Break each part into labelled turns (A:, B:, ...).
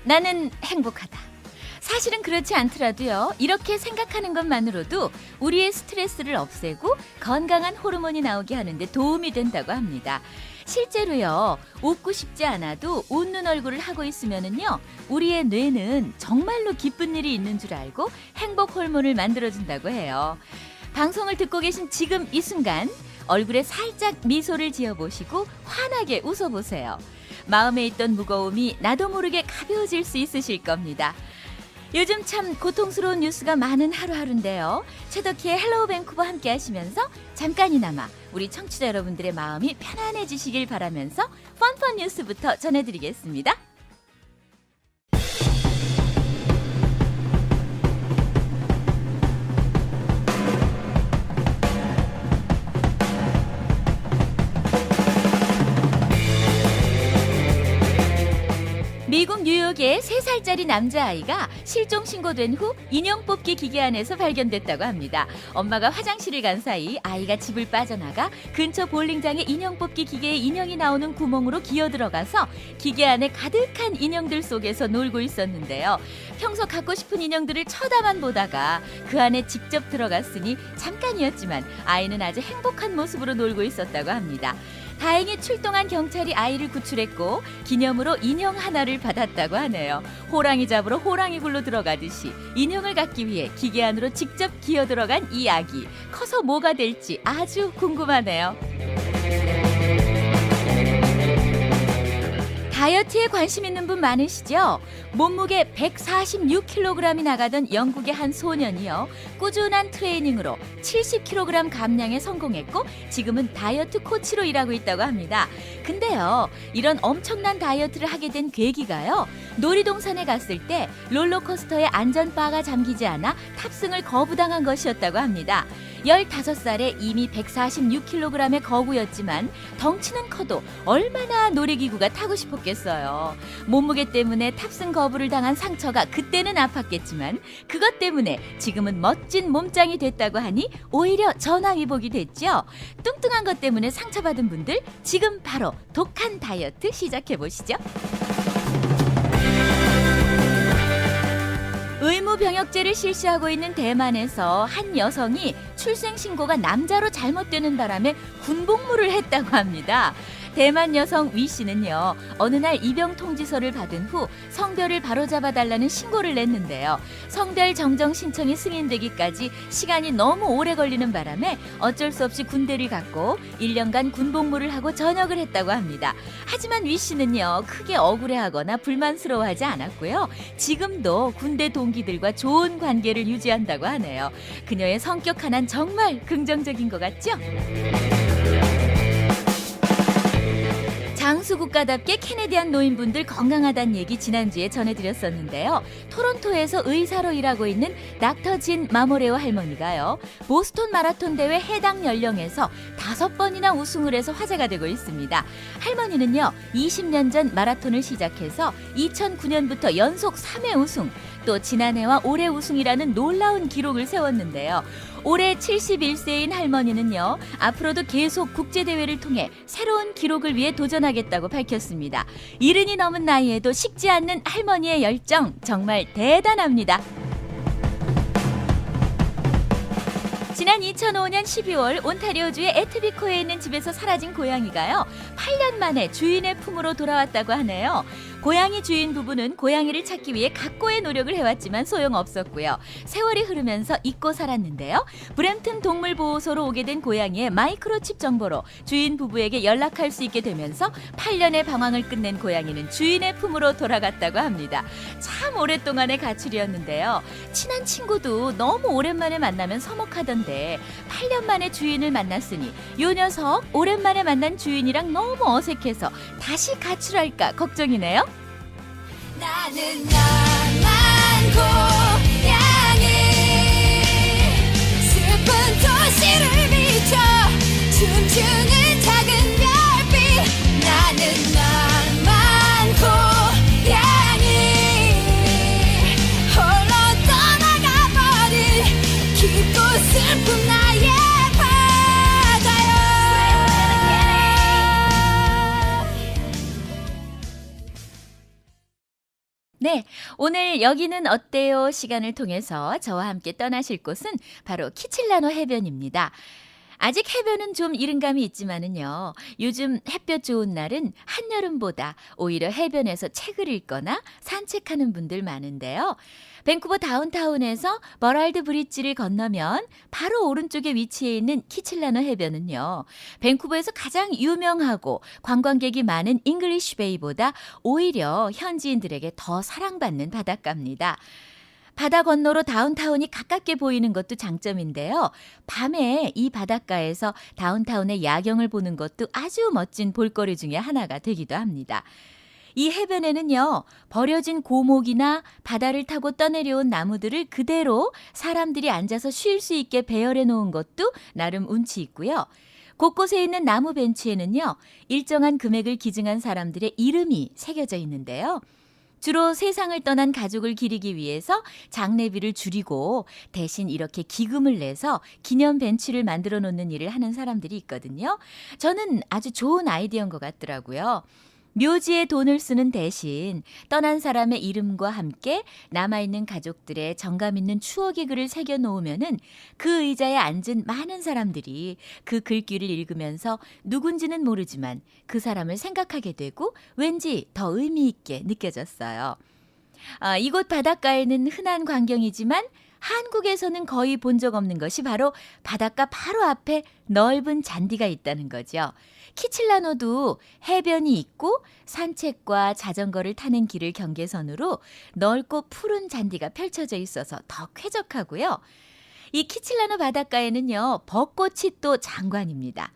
A: 나는 행복하다. 사실은 그렇지 않더라도요. 이렇게 생각하는 것만으로도 우리의 스트레스를 없애고 건강한 호르몬이 나오게 하는데 도움이 된다고 합니다. 실제로요. 웃고 싶지 않아도 웃는 얼굴을 하고 있으면은요. 우리의 뇌는 정말로 기쁜 일이 있는 줄 알고 행복 호르몬을 만들어준다고 해요. 방송을 듣고 계신 지금 이 순간 얼굴에 살짝 미소를 지어보시고 환하게 웃어보세요. 마음에 있던 무거움이 나도 모르게 가벼워질 수 있으실 겁니다. 요즘 참 고통스러운 뉴스가 많은 하루하루인데요. 최덕희의 헬로우 밴쿠버 함께 하시면서 잠깐이나마 우리 청취자 여러분들의 마음이 편안해지시길 바라면서 펀펀 뉴스부터 전해드리겠습니다. 미국 뉴욕의 3살짜리 남자아이가 실종 신고된 후 인형 뽑기 기계 안에서 발견됐다고 합니다. 엄마가 화장실을 간 사이 아이가 집을 빠져나가 근처 볼링장에 인형 뽑기 기계에 인형이 나오는 구멍으로 기어들어가서 기계 안에 가득한 인형들 속에서 놀고 있었는데요. 평소 갖고 싶은 인형들을 쳐다만 보다가 그 안에 직접 들어갔으니 잠깐이었지만 아이는 아주 행복한 모습으로 놀고 있었다고 합니다. 다행히 출동한 경찰이 아이를 구출했고 기념으로 인형 하나를 받았다고 하네요. 호랑이 잡으러 호랑이 굴로 들어가듯이 인형을 갖기 위해 기계 안으로 직접 기어 들어간 이 아기. 커서 뭐가 될지 아주 궁금하네요. 다이어트에 관심 있는 분 많으시죠? 몸무게 146kg이 나가던 영국의 한 소년이요. 꾸준한 트레이닝으로 70kg 감량에 성공했고 지금은 다이어트 코치로 일하고 있다고 합니다. 근데요. 이런 엄청난 다이어트를 하게 된 계기가요. 놀이동산에 갔을 때 롤러코스터에 안전바가 잠기지 않아 탑승을 거부당한 것이었다고 합니다. 15살에 이미 146kg의 거구였지만 덩치는 커도 얼마나 놀이기구가 타고 싶었겠어요. 몸무게 때문에 탑승 거부를 당한 상처가 그때는 아팠겠지만 그것 때문에 지금은 멋진 몸짱이 됐다고 하니 오히려 전화위복이 됐죠. 뚱뚱한 것 때문에 상처받은 분들 지금 바로 독한 다이어트 시작해보시죠. 의무병역제를 실시하고 있는 대만에서 한 여성이 출생신고가 남자로 잘못되는 바람에 군복무를 했다고 합니다. 대만 여성 위 씨는요. 어느 날 입영 통지서를 받은 후 성별을 바로잡아달라는 신고를 냈는데요. 성별 정정 신청이 승인되기까지 시간이 너무 오래 걸리는 바람에 어쩔 수 없이 군대를 갔고 1년간 군복무를 하고 전역을 했다고 합니다. 하지만 위 씨는요. 크게 억울해하거나 불만스러워하지 않았고요. 지금도 군대 동기들과 좋은 관계를 유지한다고 하네요. 그녀의 성격 하나는 정말 긍정적인 것 같죠? 장수국가답게 캐네디안 노인분들 건강하다는 얘기 지난주에 전해드렸었는데요. 토론토에서 의사로 일하고 있는 닥터 진 마모레오 할머니가요. 보스턴 마라톤 대회 해당 연령에서 5번이나 우승을 해서 화제가 되고 있습니다. 할머니는요. 20년 전 마라톤을 시작해서 2009년부터 연속 3회 우승, 또 지난해와 올해 우승이라는 놀라운 기록을 세웠는데요. 올해 71세인 할머니는요. 앞으로도 계속 국제대회를 통해 새로운 기록을 위해 도전하겠다고 밝혔습니다. 70이 넘은 나이에도 식지 않는 할머니의 열정 정말 대단합니다. 지난 2005년 12월 온타리오주의 에트비코에 있는 집에서 사라진 고양이가요. 8년 만에 주인의 품으로 돌아왔다고 하네요. 고양이 주인 부부는 고양이를 찾기 위해 각고의 노력을 해왔지만 소용없었고요. 세월이 흐르면서 잊고 살았는데요. 브램튼 동물보호소로 오게 된 고양이의 마이크로칩 정보로 주인 부부에게 연락할 수 있게 되면서 8년의 방황을 끝낸 고양이는 주인의 품으로 돌아갔다고 합니다. 참 오랫동안의 가출이었는데요. 친한 친구도 너무 오랜만에 만나면 서먹하던데 8년 만에 주인을 만났으니 요 녀석 오랜만에 만난 주인이랑 너무 어색해서 다시 가출할까 걱정이네요.
B: 나는 나만 고양이 슬픈 도시를 비춰 춤추는 작은 별빛 나는 나만 고양이 홀로 떠나가버린 깊고 슬픈 나의 바다요.
A: 네, 오늘 여기는 어때요? 시간을 통해서 저와 함께 떠나실 곳은 바로 키칠라노 해변입니다. 아직 해변은 좀 이른 감이 있지만은요. 요즘 햇볕 좋은 날은 한여름보다 오히려 해변에서 책을 읽거나 산책하는 분들 많은데요. 밴쿠버 다운타운에서 버랄드 브릿지를 건너면 바로 오른쪽에 위치해 있는 키칠라노 해변은요. 밴쿠버에서 가장 유명하고 관광객이 많은 잉글리쉬 베이보다 오히려 현지인들에게 더 사랑받는 바닷가입니다. 바다 건너로 다운타운이 가깝게 보이는 것도 장점인데요. 밤에 이 바닷가에서 다운타운의 야경을 보는 것도 아주 멋진 볼거리 중에 하나가 되기도 합니다. 이 해변에는요, 버려진 고목이나 바다를 타고 떠내려온 나무들을 그대로 사람들이 앉아서 쉴 수 있게 배열해 놓은 것도 나름 운치 있고요. 곳곳에 있는 나무 벤치에는요, 일정한 금액을 기증한 사람들의 이름이 새겨져 있는데요. 주로 세상을 떠난 가족을 기리기 위해서 장례비를 줄이고 대신 이렇게 기금을 내서 기념 벤치를 만들어 놓는 일을 하는 사람들이 있거든요. 저는 아주 좋은 아이디어인 것 같더라고요. 묘지에 돈을 쓰는 대신 떠난 사람의 이름과 함께 남아있는 가족들의 정감 있는 추억의 글을 새겨 놓으면은 그 의자에 앉은 많은 사람들이 그 글귀를 읽으면서 누군지는 모르지만 그 사람을 생각하게 되고 왠지 더 의미 있게 느껴졌어요. 이곳 바닷가에는 흔한 광경이지만 한국에서는 거의 본 적 없는 것이 바로 바닷가 바로 앞에 넓은 잔디가 있다는 거죠. 키칠라노도 해변이 있고 산책과 자전거를 타는 길을 경계선으로 넓고 푸른 잔디가 펼쳐져 있어서 더 쾌적하고요. 이 키칠라노 바닷가에는요, 벚꽃이 또 장관입니다.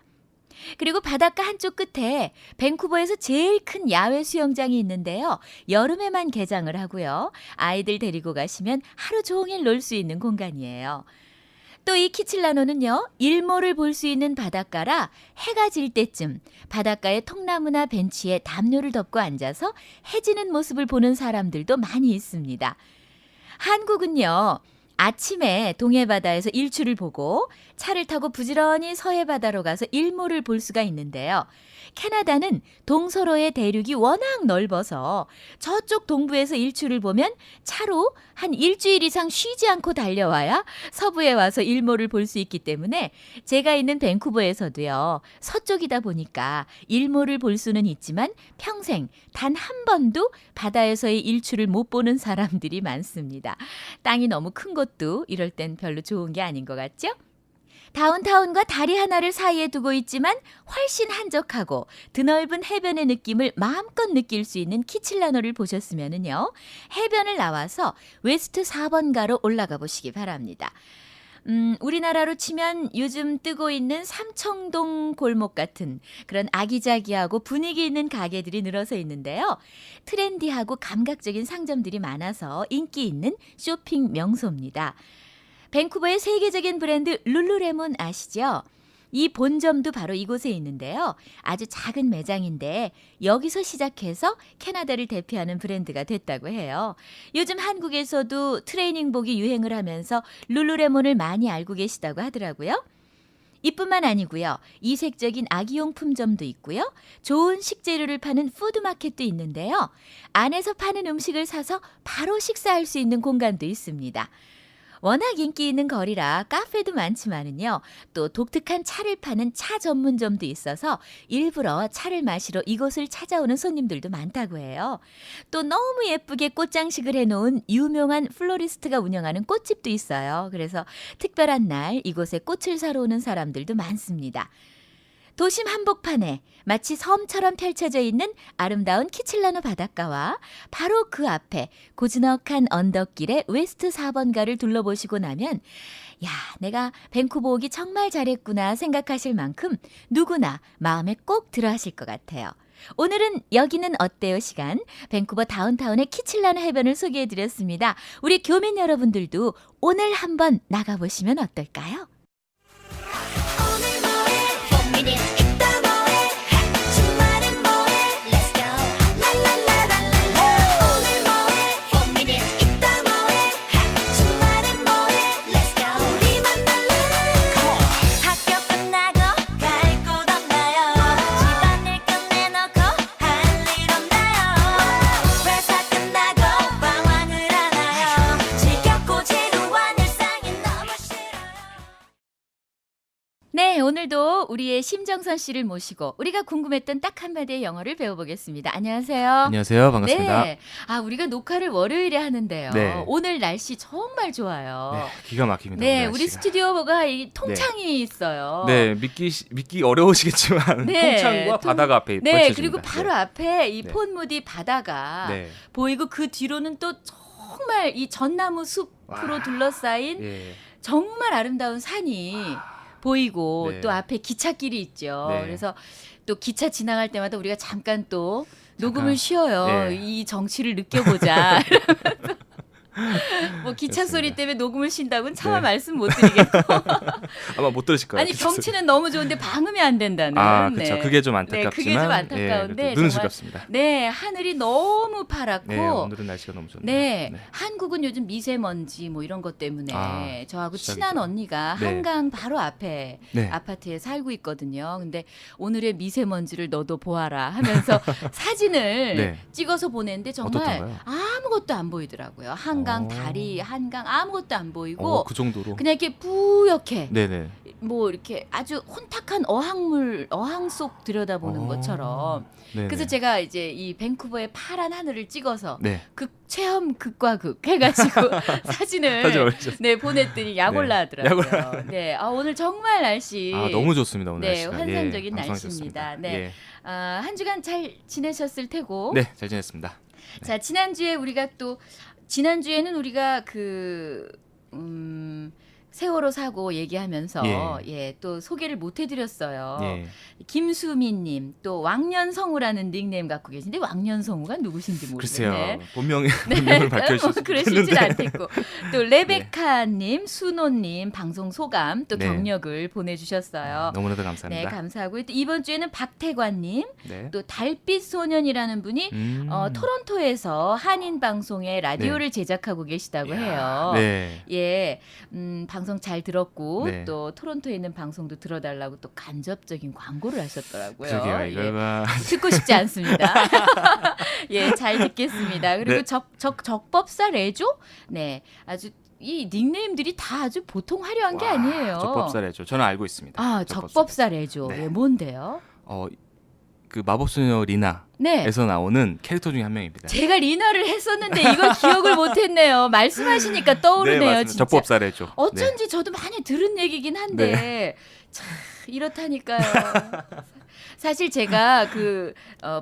A: 그리고 바닷가 한쪽 끝에 밴쿠버에서 제일 큰 야외 수영장이 있는데요. 여름에만 개장을 하고요. 아이들 데리고 가시면 하루 종일 놀 수 있는 공간이에요. 또 이 키칠라노는요, 일몰을 볼 수 있는 바닷가라 해가 질 때쯤 바닷가의 통나무나 벤치에 담요를 덮고 앉아서 해 지는 모습을 보는 사람들도 많이 있습니다. 한국은요, 아침에 동해바다에서 일출을 보고 차를 타고 부지런히 서해바다로 가서 일몰을 볼 수가 있는데요. 캐나다는 동서로의 대륙이 워낙 넓어서 저쪽 동부에서 일출을 보면 차로 한 일주일 이상 쉬지 않고 달려와야 서부에 와서 일몰을 볼 수 있기 때문에 제가 있는 밴쿠버에서도요. 서쪽이다 보니까 일몰을 볼 수는 있지만 평생 단 한 번도 바다에서의 일출을 못 보는 사람들이 많습니다. 땅이 너무 큰 것도 이럴 땐 별로 좋은 게 아닌 것 같죠? 다운타운과 다리 하나를 사이에 두고 있지만 훨씬 한적하고 드넓은 해변의 느낌을 마음껏 느낄 수 있는 키칠라노를 보셨으면은요. 해변을 나와서 웨스트 4번가로 올라가 보시기 바랍니다. 우리나라로 치면 요즘 뜨고 있는 삼청동 골목 같은 그런 아기자기하고 분위기 있는 가게들이 늘어서 있는데요. 트렌디하고 감각적인 상점들이 많아서 인기 있는 쇼핑 명소입니다. 밴쿠버의 세계적인 브랜드 룰루레몬 아시죠? 이 본점도 바로 이곳에 있는데요. 아주 작은 매장인데 여기서 시작해서 캐나다를 대표하는 브랜드가 됐다고 해요. 요즘 한국에서도 트레이닝복이 유행을 하면서 룰루레몬을 많이 알고 계시다고 하더라고요. 이뿐만 아니고요. 이색적인 아기용품점도 있고요. 좋은 식재료를 파는 푸드마켓도 있는데요. 안에서 파는 음식을 사서 바로 식사할 수 있는 공간도 있습니다. 워낙 인기 있는 거리라 카페도 많지만은요. 또 독특한 차를 파는 차 전문점도 있어서 일부러 차를 마시러 이곳을 찾아오는 손님들도 많다고 해요. 또 너무 예쁘게 꽃장식을 해놓은 유명한 플로리스트가 운영하는 꽃집도 있어요. 그래서 특별한 날 이곳에 꽃을 사러 오는 사람들도 많습니다. 도심 한복판에 마치 섬처럼 펼쳐져 있는 아름다운 키칠라노 바닷가와 바로 그 앞에 고즈넉한 언덕길의 웨스트 4번가를 둘러보시고 나면 야, 내가 밴쿠버 오기 정말 잘했구나 생각하실 만큼 누구나 마음에 꼭 들어하실 것 같아요. 오늘은 여기는 어때요 시간 밴쿠버 다운타운의 키칠라노 해변을 소개해드렸습니다. 우리 교민 여러분들도 오늘 한번 나가보시면 어떨까요?
B: 오늘 뭐해 고민이 있다 뭐해 주말엔 뭐해 Let's go 랄랄라랄라 오늘 뭐해 고민이 있다 뭐해 주말엔 뭐해 Let's go 우리 만날래 학교 끝나고 갈 곳 없나요 집안일 끝내놓고 할 일 없나요 회사 끝나고
A: 네, 오늘도 우리의 심정선 씨를 모시고 우리가 궁금했던 딱 한마디의 영어를 배워보겠습니다. 안녕하세요.
C: 안녕하세요. 반갑습니다.
A: 네, 우리가 녹화를 월요일에 하는데요.
C: 네.
A: 오늘 날씨 정말 좋아요.
C: 네, 기가 막힙니다.
A: 네,
C: 오늘
A: 우리
C: 날씨가.
A: 스튜디오가 이 통창이 있어요.
C: 네, 믿기 어려우시겠지만
A: 네,
C: 통창과 바다가 앞에
A: 네,
C: 펼쳐집니다.
A: 그리고 바로 앞에 이
C: 네.
A: 폰무디 바다가
C: 네.
A: 보이고 그 뒤로는 또 정말 이 전나무 숲으로
C: 와.
A: 둘러싸인
C: 예.
A: 정말 아름다운 산이 보이고
C: 네.
A: 또 앞에 기찻길이 있죠.
C: 네.
A: 그래서 또 기차 지나갈 때마다 우리가 잠깐 또 녹음을
C: 잠깐.
A: 쉬어요.
C: 네.
A: 이 정취를 느껴보자. 뭐 기차
C: 그렇습니다.
A: 소리 때문에 녹음을 쉰다고는 차마
C: 네.
A: 말씀 못 드리겠고.
C: 아마 못 들으실 거예요.
A: 아니 경치는 너무 좋은데 방음이 안 된다는.
C: 아, 그렇죠.
A: 네.
C: 그게 좀
A: 네,
C: 안타깝지만
A: 그게 좀 안타까운데
C: 예, 눈은
A: 정말
C: 즐겁습니다.
A: 네, 하늘이 너무 파랗고
C: 네, 오늘은 날씨가 너무 좋네요.
A: 네, 한국은 요즘 미세먼지 뭐 이런 것 때문에
C: 아,
A: 저하고
C: 시작이죠.
A: 친한 언니가
C: 네.
A: 한강 바로 앞에
C: 네.
A: 아파트에 살고 있거든요. 근데 오늘의 미세먼지를 너도 보아라 하면서 사진을
C: 네.
A: 찍어서 보냈는데 정말
C: 어떻던가요?
A: 아무것도 안 보이더라고요. 한강
C: 어.
A: 다리, 한강 아무것도 안 보이고
C: 그 정도로.
A: 그냥 이렇게 뿌옇게
C: 네네.
A: 뭐 이렇게 아주 혼탁한 어항 속 들여다보는 것처럼.
C: 네네.
A: 그래서 제가 이제 이 밴쿠버의 파란 하늘을 찍어서
C: 네.
A: 체험 극과 극 해가지고 사진을
C: 사진 올리셨어요.
A: 네 보냈더니 약
C: 네.
A: 올라하더라고요. 네, 오늘 정말 날씨
C: 너무 좋습니다 오늘
A: 네,
C: 날씨가.
A: 환상적인
C: 방송이
A: 날씨입니다.
C: 좋습니다.
A: 네. 한 주간 잘 지내셨을 테고.
C: 네, 잘 지냈습니다.
A: 자, 지난주에 우리가 또 지난주에는 우리가 세월호 사고 얘기하면서 또 소개를 못 해드렸어요.
C: 예.
A: 김수민님 또 왕년성우라는 닉네임 갖고 계신데 왕년성우가 누구신지
C: 글쎄요.
A: 모르겠네.
C: 본명을 밝혀주실 수
A: 그러시진
C: 있는데.
A: 않겠고 또 레베카님, 수노님 방송 소감 또
C: 네.
A: 경력을 보내주셨어요.
C: 너무나도
A: 네,
C: 감사합니다.
A: 감사하고요. 또 이번 주에는 박태관님,
C: 네.
A: 또 달빛 소년이라는 분이 토론토에서 한인 방송에 라디오를 제작하고 계시다고 해요.
C: 네.
A: 예, 방송 잘 들었고
C: 네.
A: 또 토론토에 있는 방송도 들어달라고 또 간접적인 광고를 하셨더라고요.
C: 그러게요.
A: 예.
C: 이거가
A: 듣고 싶지 않습니다. 예, 잘 듣겠습니다. 그리고
C: 네.
A: 적법사 레조? 네, 아주 이 닉네임들이 다 아주 보통 화려한 게 아니에요.
C: 적법사래죠. 저는 알고 있습니다.
A: 아, 적법사 레조.
C: 네.
A: 예, 뭔데요?
C: 그 마법소녀 리나에서
A: 네.
C: 나오는 캐릭터 중에 한 명입니다.
A: 제가 리나를 했었는데 이걸 기억을 못했네요. 말씀하시니까 떠오르네요,
C: 맞습니다.
A: 진짜.
C: 적법사래죠.
A: 어쩐지 저도 많이 들은 얘기긴 한데 참 이렇다니까요. 사실 제가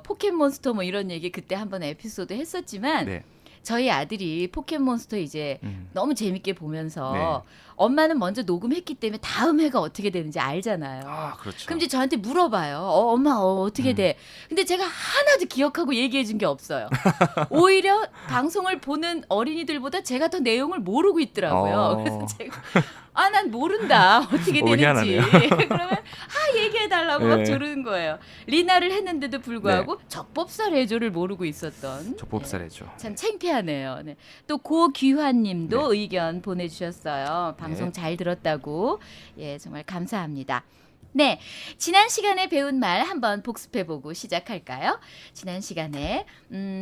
A: 포켓몬스터 뭐 이런 얘기 그때 한번 에피소드 했었지만
C: 네.
A: 저희 아들이 포켓몬스터 이제 너무 재밌게 보면서
C: 네.
A: 엄마는 먼저 녹음했기 때문에 다음 회가 어떻게 되는지 알잖아요.
C: 그렇죠.
A: 그럼 이제 저한테 물어봐요. 엄마 어떻게 돼? 근데 제가 하나도 기억하고 얘기해 준 게 없어요. 오히려 방송을 보는 어린이들보다 제가 더 내용을 모르고 있더라고요. 그래서 제가 난 모른다. 어떻게 되는지.
C: 희한하네요.
A: 그러면 얘기해 달라고 막
C: 네.
A: 조르는 거예요. 리나를 했는데도 불구하고 적법사 레조를 모르고 있었던.
C: 적법사래죠.
A: 참 창피하네요. 네. 또 고귀환님도
C: 네.
A: 의견 보내주셨어요. 방송
C: 네.
A: 잘 들었다고. 예, 정말 감사합니다. 네, 지난 시간에 배운 말 한번 복습해보고 시작할까요? 지난 시간에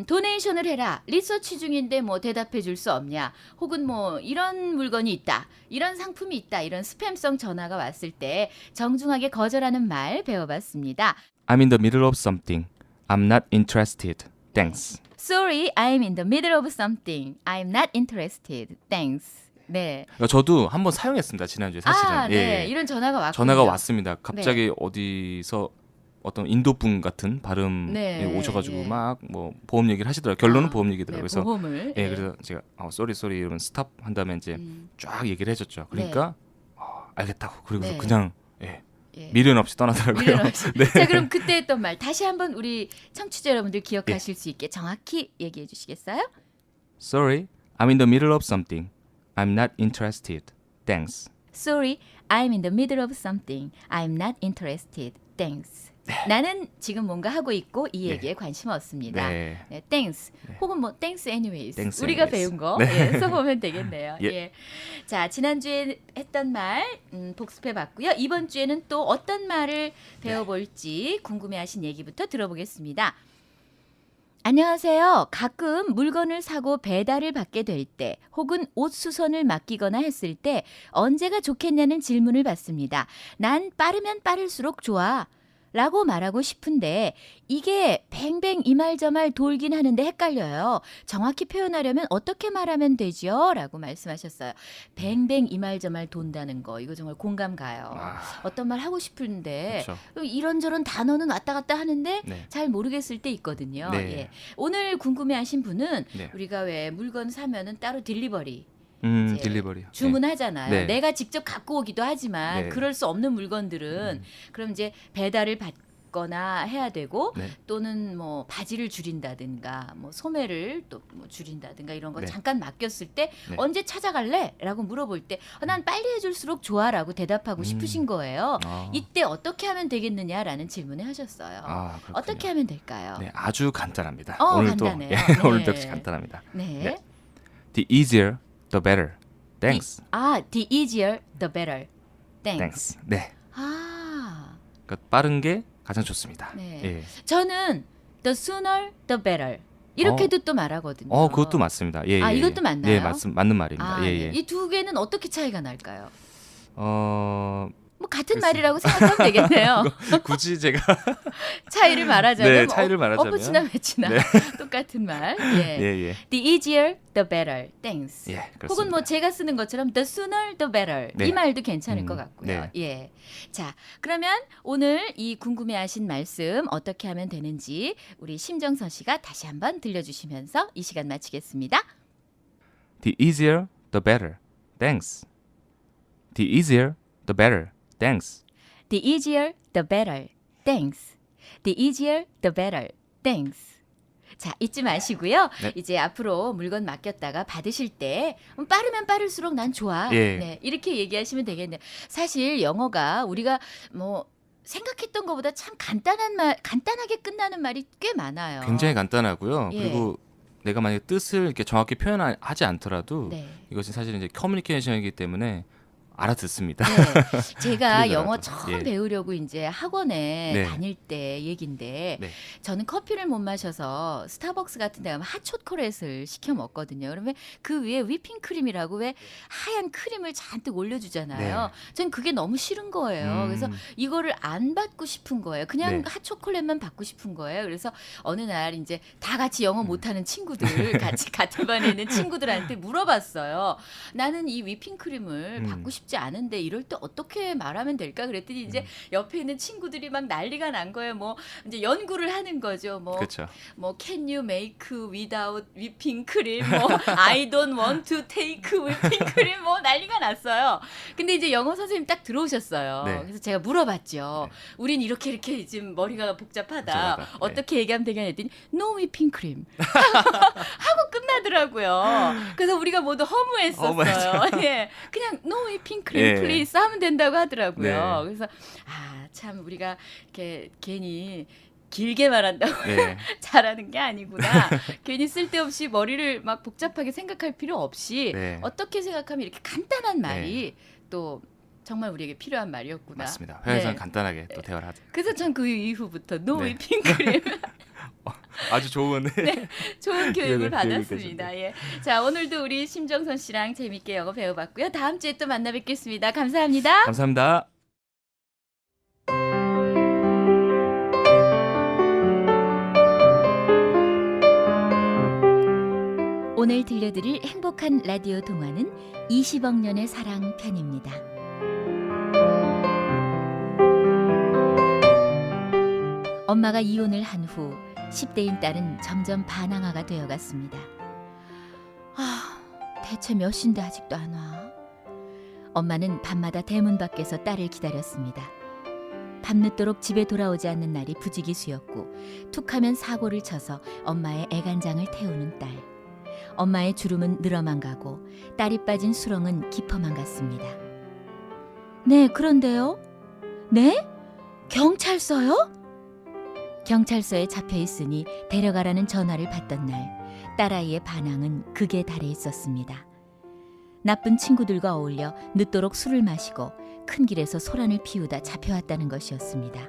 A: 도네이션을 해라. 리서치 중인데 뭐 대답해 줄 수 없냐? 혹은 뭐 이런 물건이 있다. 이런 상품이 있다. 이런 스팸성 전화가 왔을 때 정중하게 거절하는 말 배워봤습니다.
C: I'm in the middle of something. I'm not interested. Thanks.
A: Sorry, I'm in the middle of something. I'm not interested. Thanks. 네.
C: 저도 한번 사용했습니다. 지난주에 사실은.
A: 네. 이런 전화가 왔군요.
C: 전화가 왔습니다. 갑자기 어디서 어떤 인도 분 같은 발음이
A: 네.
C: 오셔가지고 막 뭐 보험 얘기를 하시더라고요. 결론은 보험 얘기더라고요.
A: 네,
C: 그래서
A: 보험을.
C: 그래서 제가 쏘리 이러면 스탑 한 다음에 이제 쫙 얘기를 해줬죠. 그러니까 알겠다고. 그리고서
A: 네.
C: 그냥
A: 예.
C: 미련 없이 떠나더라고요.
A: 미련 없이.
C: 네.
A: 자, 그럼 그때 했던 말 다시 한번 우리 청취자 여러분들 기억하실 수 있게 정확히 얘기해 주시겠어요?
C: Sorry, I'm in the middle of something. I'm not interested. Thanks.
A: Sorry, I'm in the middle of something. I'm not interested. Thanks. 나는 지금 뭔가 하고 있고 이 얘기에 관심 없습니다.
C: 네.
A: 네, thanks. 혹은 뭐 thanks anyways.
C: Thanks
A: 우리가
C: anyways.
A: 배운 거
C: 네.
A: 써보면 되겠네요.
C: 예.
A: 예. 자, 지난주에 했던 말 복습해봤고요. 이번 주에는 또 어떤 말을 배워볼지 궁금해하신 얘기부터 들어보겠습니다. 안녕하세요. 가끔 물건을 사고 배달을 받게 될 때 혹은 옷 수선을 맡기거나 했을 때 언제가 좋겠냐는 질문을 받습니다. 난 빠르면 빠를수록 좋아. 라고 말하고 싶은데 이게 뱅뱅 이 말 저 말 돌긴 하는데 헷갈려요. 정확히 표현하려면 어떻게 말하면 되죠? 라고 말씀하셨어요. 뱅뱅 이 말 저 말 돈다는 거 이거 정말 공감 가요. 어떤 말 하고 싶은데
C: 그렇죠.
A: 이런저런 단어는 왔다 갔다 하는데
C: 네.
A: 잘 모르겠을 때 있거든요.
C: 네.
A: 예. 오늘 궁금해하신 분은
C: 네.
A: 우리가 왜 물건 사면은 따로 딜리버리 이제
C: 딜리버리.
A: 주문하잖아요.
C: 네.
A: 내가 직접 갖고 오기도 하지만
C: 네.
A: 그럴 수 없는 물건들은 그럼 이제 배달을 받거나 해야 되고
C: 네.
A: 또는 뭐 바지를 줄인다든가 뭐 소매를 또 뭐 줄인다든가 이런 거
C: 네.
A: 잠깐 맡겼을 때
C: 네.
A: 언제 찾아갈래? 라고 물어볼 때 난 빨리 해줄수록 좋아라고 대답하고 싶으신 거예요. 이때 어떻게 하면 되겠느냐라는 질문을 하셨어요.
C: 그렇군요.
A: 어떻게 하면 될까요?
C: 네, 아주 간단합니다.
A: 어,
C: 오늘도
A: 간단해요.
C: 예,
A: 네.
C: 오늘도 역시 간단합니다.
A: 네.
C: 네. The easier, the better. Thanks.
A: the easier, the better.
C: Thanks. 네. 그러니까 빠른 게 가장 좋습니다.
A: 네.
C: 예.
A: 저는 the sooner, the better. 이렇게도 또 말하거든요.
C: 그것도 맞습니다. 예,
A: 아,
C: 예,
A: 이것도
C: 예.
A: 맞나요?
C: 예, 맞는 말입니다. 예, 예.
A: 이 두 개는 어떻게 차이가 날까요? 뭐 같은
C: 글쎄요.
A: 말이라고 생각하면 되겠네요.
C: 굳이 제가
A: 차이를 말하자면
C: 네, 차이를 말하자면
A: 어부치나 매치나
C: 네.
A: 똑같은 말. 예.
C: 예, 예.
A: The easier, the better. Thanks.
C: 예, 그렇습니다.
A: 혹은 뭐 제가 쓰는 것처럼 the sooner, the better.
C: 네.
A: 이 말도 괜찮을 것 같고요.
C: 네.
A: 예. 자, 그러면 오늘 이 궁금해하신 말씀 어떻게 하면 되는지 우리 심정선 씨가 다시 한번 들려주시면서 이 시간 마치겠습니다.
C: The easier, the better. Thanks. The easier, the better. Thanks.
A: The easier, the better. Thanks. The easier, the better. Thanks. 자, 잊지 마시고요.
C: 네.
A: 이제 앞으로 물건 맡겼다가 받으실 때 빠르면 빠를수록 난 좋아.
C: 예.
A: 네, 이렇게 얘기하시면 되겠네요. 사실 영어가 우리가 뭐 생각했던 것보다 참 간단하게 끝나는 말이 꽤 많아요.
C: 굉장히 간단하고요.
A: 예.
C: 그리고 내가 만약에 뜻을 이렇게 정확히 표현하지 않더라도
A: 네.
C: 이것이 사실 이제 커뮤니케이션이기 때문에 알아듣습니다.
A: 네. 제가
C: 그러더라고요.
A: 영어 처음
C: 예.
A: 배우려고 이제 학원에
C: 네.
A: 다닐 때 얘긴데
C: 네.
A: 저는 커피를 못 마셔서 스타벅스 같은 데 가면 핫초콜릿을 시켜 먹거든요. 그러면 그 위에 위핑크림이라고 왜 하얀 크림을 잔뜩 올려주잖아요. 전 그게 너무 싫은 거예요. 그래서 이거를 안 받고 싶은 거예요. 그냥
C: 네.
A: 핫초콜릿만 받고 싶은 거예요. 그래서 어느 날 이제 다 같이 영어 못하는 친구들 같이 같은 반에 있는 친구들한테 물어봤어요. 나는 이 위핑크림을 받고 싶지 않은데 이럴 때 어떻게 말하면 될까? 그랬더니 이제 옆에 있는 친구들이 막 난리가 난 거예요. 뭐 이제 연구를 하는 거죠.
C: 그렇죠.
A: 뭐 can you make without whipping cream? 뭐 I don't want to take whipping cream? 뭐 난리가 났어요. 근데 이제 영어 선생님 딱 들어오셨어요.
C: 네.
A: 그래서 제가 물어봤죠. 우린 이렇게 지금 머리가 복잡하다.
C: 복잡하다.
A: 어떻게 얘기하면 되냐 했더니 no whipping cream. 하고 끝나더라고요. 그래서 우리가 모두 허무했었어요. 예. 그냥 no whipping cream
C: 예.
A: please 하면 된다고 하더라고요.
C: 네.
A: 그래서 참 우리가 이렇게 괜히 길게 말한다고
C: 예.
A: 잘하는 게 아니구나. 괜히 쓸데없이 머리를 막 복잡하게 생각할 필요 없이
C: 네.
A: 어떻게 생각하면 이렇게 간단한 말이 또 정말 우리에게 필요한 말이었구나.
C: 맞습니다. 회사에서는
A: 네.
C: 간단하게 또 대화를 하죠.
A: 그래서 전 그 이후부터 노
C: 네.
A: 위핑 크림
C: 아주 좋은
A: 좋은 교육을
C: 교육을
A: 받았습니다. 예. 자, 오늘도 우리 심정선 씨랑 재밌게 영어 배워봤고요. 다음 주에 또 만나 뵙겠습니다. 감사합니다.
C: 감사합니다.
A: 오늘 들려드릴 행복한 라디오 동화는 20억 년의 사랑 편입니다. 엄마가 이혼을 한 후 10대인 딸은 점점 반항아가 되어갔습니다. 대체 몇 시인데 아직도 안 와? 엄마는 밤마다 대문 밖에서 딸을 기다렸습니다. 밤늦도록 집에 돌아오지 않는 날이 부지기수였고 툭하면 사고를 쳐서 엄마의 애간장을 태우는 딸. 엄마의 주름은 늘어만 가고 딸이 빠진 수렁은 깊어만 갔습니다. 네, 그런데요? 네? 경찰서요? 경찰서에 잡혀 있으니 데려가라는 전화를 받던 날 딸아이의 반항은 극에 달해 있었습니다. 나쁜 친구들과 어울려 늦도록 술을 마시고 큰 길에서 소란을 피우다 잡혀왔다는 것이었습니다.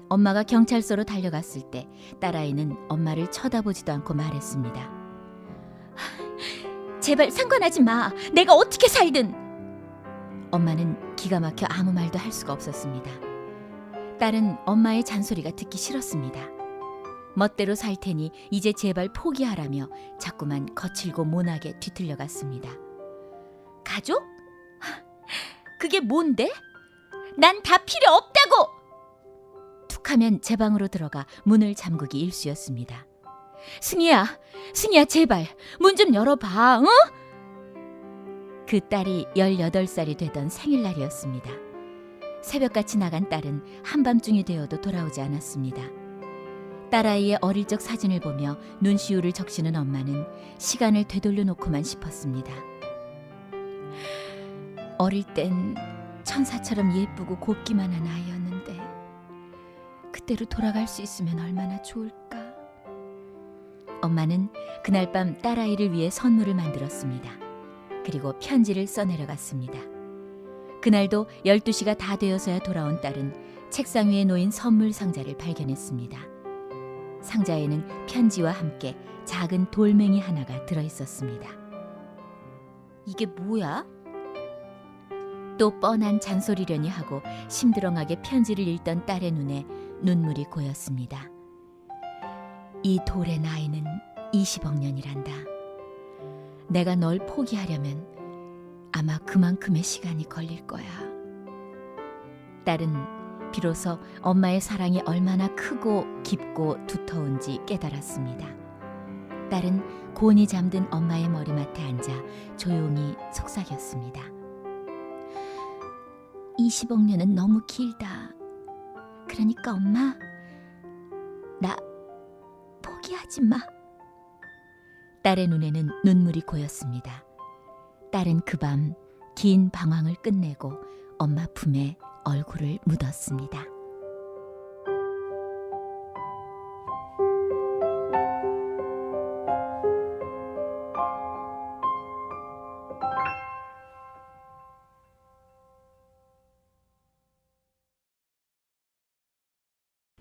A: 엄마가 경찰서로 달려갔을 때 딸아이는 엄마를 쳐다보지도 않고 말했습니다. 제발 상관하지 마. 내가 어떻게 살든. 엄마는 기가 막혀 아무 말도 할 수가 없었습니다. 딸은 엄마의 잔소리가 듣기 싫었습니다. 멋대로 살 테니 이제 제발 포기하라며 자꾸만 거칠고 모나게 뒤틀려갔습니다. 가족? 그게 뭔데? 난 다 필요 없다고! 툭하면 제 방으로 들어가 문을 잠그기 일쑤였습니다. 승희야 제발 문 좀 열어봐, 응? 그 딸이 18살이 되던 생일날이었습니다. 새벽같이 나간 딸은 한밤중이 되어도 돌아오지 않았습니다. 딸아이의 어릴 적 사진을 보며 눈시울을 적시는 엄마는 시간을 되돌려 놓고만 싶었습니다. 어릴 땐 천사처럼 예쁘고 곱기만 한 아이였는데 그때로 돌아갈 수 있으면 얼마나 좋을까. 엄마는 그날 밤 딸아이를 위해 선물을 만들었습니다. 그리고 편지를 써내려갔습니다. 그날도 12시가 다 되어서야 돌아온 딸은 책상 위에 놓인 선물 상자를 발견했습니다. 상자에는 편지와 함께 작은 돌멩이 하나가 들어있었습니다. 이게 뭐야? 또 뻔한 잔소리려니 하고 심드렁하게 편지를 읽던 딸의 눈에 눈물이 고였습니다. 이 돌의 나이는 20억 년이란다. 내가 널 포기하려면 아마 그만큼의 시간이 걸릴 거야. 딸은 비로소 엄마의 사랑이 얼마나 크고 깊고 두터운지 깨달았습니다. 딸은 곤히 잠든 엄마의 머리맡에 앉아 조용히 속삭였습니다. 20억 년은 너무 길다. 그러니까 엄마, 나 포기하지 마. 딸의 눈에는 눈물이 고였습니다. 딸은 그 밤 긴 방황을 끝내고 엄마 품에 얼굴을 묻었습니다.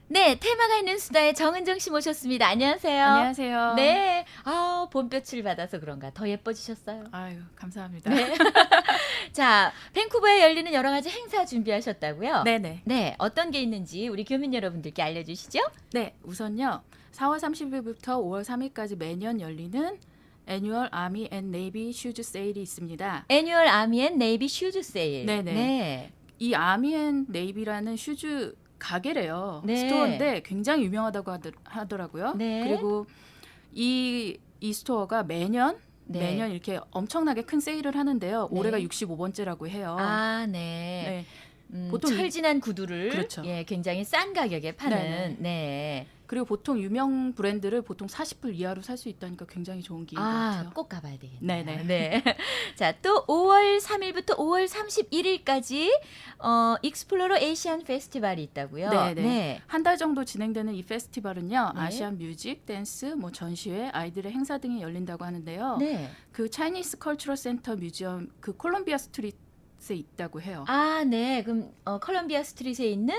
A: 네, 테마가 있는 수다의 정은정 씨 모셨습니다. 안녕하세요.
D: 안녕하세요.
A: 네, 봄볕을 받아서 그런가 더 예뻐지셨어요.
D: 아유, 감사합니다.
A: 네. 자, 밴쿠버에 열리는 여러 가지 행사 준비하셨다고요?
D: 네네.
A: 네, 어떤 게 있는지 우리 교민 여러분들께 알려주시죠.
D: 네, 우선요. 4월 30일부터 5월 3일까지 매년 열리는 애뉴얼 아미 앤 네이비 슈즈 세일이 있습니다.
A: 애뉴얼 아미 앤 네이비 슈즈 세일.
D: 네네.
A: 네.
D: 이 아미 앤 네이비라는 슈즈 가게래요.
A: 네.
D: 스토어인데 굉장히 유명하다고 하더라고요.
A: 네.
D: 그리고 이 스토어가 매년
A: 네.
D: 이렇게 엄청나게 큰 세일을 하는데요.
A: 네.
D: 올해가 65번째라고 해요.
A: 아, 네.
D: 보통
A: 철진한 구두를
D: 그렇죠.
A: 예, 굉장히 싼 가격에 파는.
D: 네네.
A: 네.
D: 그리고 보통 유명 브랜드를 보통 40불 이하로 살 수 있다니까 굉장히 좋은 기회인 것 같아요.
A: 꼭 가봐야 되겠네요.
D: 네네.
A: 네. 자, 또 5월 3일부터 5월 31일까지 익스플로러 에이시안 페스티벌이 있다고요.
D: 네네.
A: 네.
D: 한 달 정도 진행되는 이 페스티벌은요.
A: 네.
D: 아시안 뮤직, 댄스, 전시회, 아이들의 행사 등이 열린다고 하는데요.
A: 네.
D: 그 차이니스 컬처럴 센터 뮤지엄 그 콜롬비아 스트리트에 있다고 해요.
A: 아, 네. 그럼 컬럼비아 스트리트에 있는